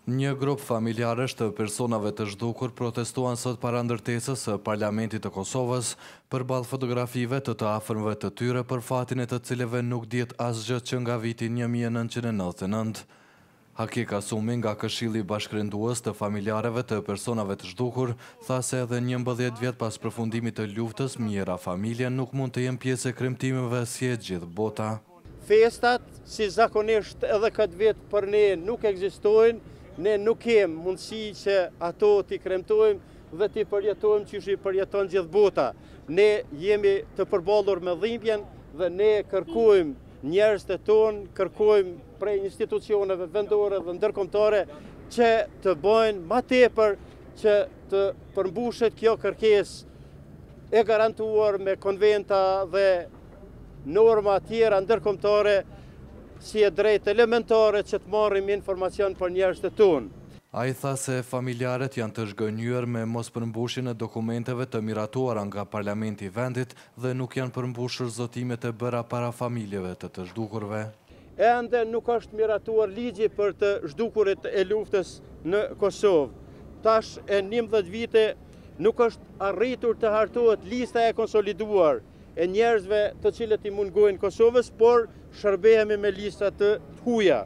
Një grup familjarësh të personave të zhdukur protestuan sot para ndërtesës së Parlamentit të Kosovës përballë fotografive të të afërmëve të tyre për fatin e të cilëve nuk dihet asgjë që nga viti 1999. Haki Kasumi nga Këshilli Bashkërendues të familjarëve të personave të zhdukur tha se edhe 11 vjet pas përfundimit të luftës, mijëra familje nuk mund të jenë pjesë e kremtimeve si e gjithë bota. Festat, si zakonisht edhe këtë vit për ne nuk ekzistojnë. Ne nuk kemë mundësi që ato t'i kremtojmë dhe t'i përjetojmë që i përjeton gjithë bota. Ne jemi të përballur me dhimbjen dhe ne kërkojmë njerëz të tonë, kërkojmë prej institucioneve vendore dhe ndërkombëtare që të bëjnë më tepër që të përmbushet kjo kërkesë e garantuar me konventa dhe norma tjera ndërkombëtare si e drejtë elementare që të marrim informacion për njerëzit e tonë. Ai tha se familjarët janë të zhgënjur me mos përmbushjen e dokumenteve të miratuara nga Parlamenti i vendit dhe nuk janë përmbushur zotimet e bëra para familjeve të zhdukurve. Ende nuk është miratuar ligji për të zhdukurit e luftës në Kosovë. Tash e 11 vite nuk është arritur të hartohet lista e konsoliduar e njerëzve të cilët i mungojnë Kosovës, por shërbehemi me lista të huaja.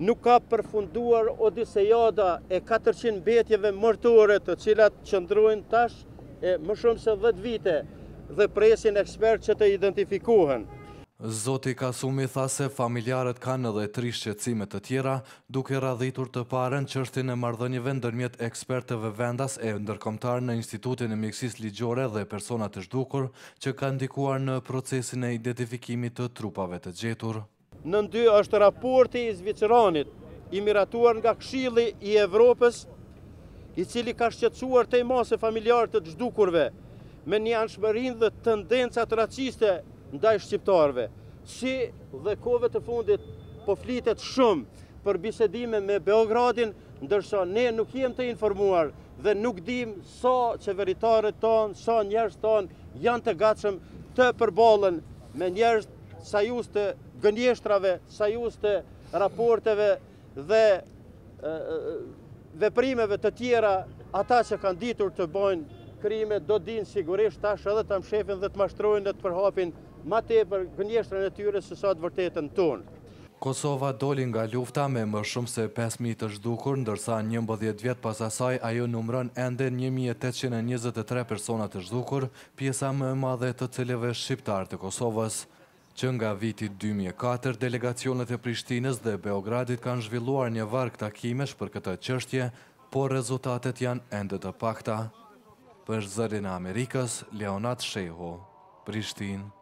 Nuk ka përfunduar odisejada e 400 mbetjeve mortore të cilat qëndrojnë tash më shumë se 10 vite dhe presin ekspert që të identifikohen. Zoti Kasumi tha se familjarët kanë edhe 3 shqetësime të tjera, duke radhitur të parën çështjen e marrëdhënieve ndërmjet ekspertëve vendas e ndërkombëtar në Institutin e Mjekësisë Ligjore dhe persona të zhdukur, që ka ndikuar në procesin e identifikimit të trupave të gjetur. Në dy është raporti i Zviceranit, i miratuar nga Këshilli i Evropës, i cili ka shqetësuar tej mase familjarë të zhdukurve me një anshmërinë dhe tendencat raciste ndaj shqiptarëve. Si dhe kohëve të fundit po flitet shumë për bisedime me Beogradin, ndërsa ne nuk jemi të informuar dhe nuk dim sa qeveritarët tonë, sa njerëz tonë janë të gatshëm të përballen me njerëz sa just të gënjeshtrave, sa just të raporteve dhe veprimeve të tjera. Ata që kanë ditur të bëjnë krime do dinë sigurisht tash edhe ta mshefin dhe të mashtrojnë dhe të përhapin ma tepër gënjeshtrën e tyre se sa të vërtetën tonë. Kosova doli nga lufta me më shumë se 5.000 të zhdukur, ndërsa 11 vjet pas asaj ajo numëron ende 1.823 persona të zhdukur, pjesa më e madhe të cilëve shqiptar të Kosovës. Që nga viti 2004, delegacionet e Prishtinës dhe Beogradit kanë zhvilluar një varg takimesh për këtë çështje, por rezultatet janë ende të pakta. Për Zërin e Amerikës, Leonat Shehu, Prishtinë.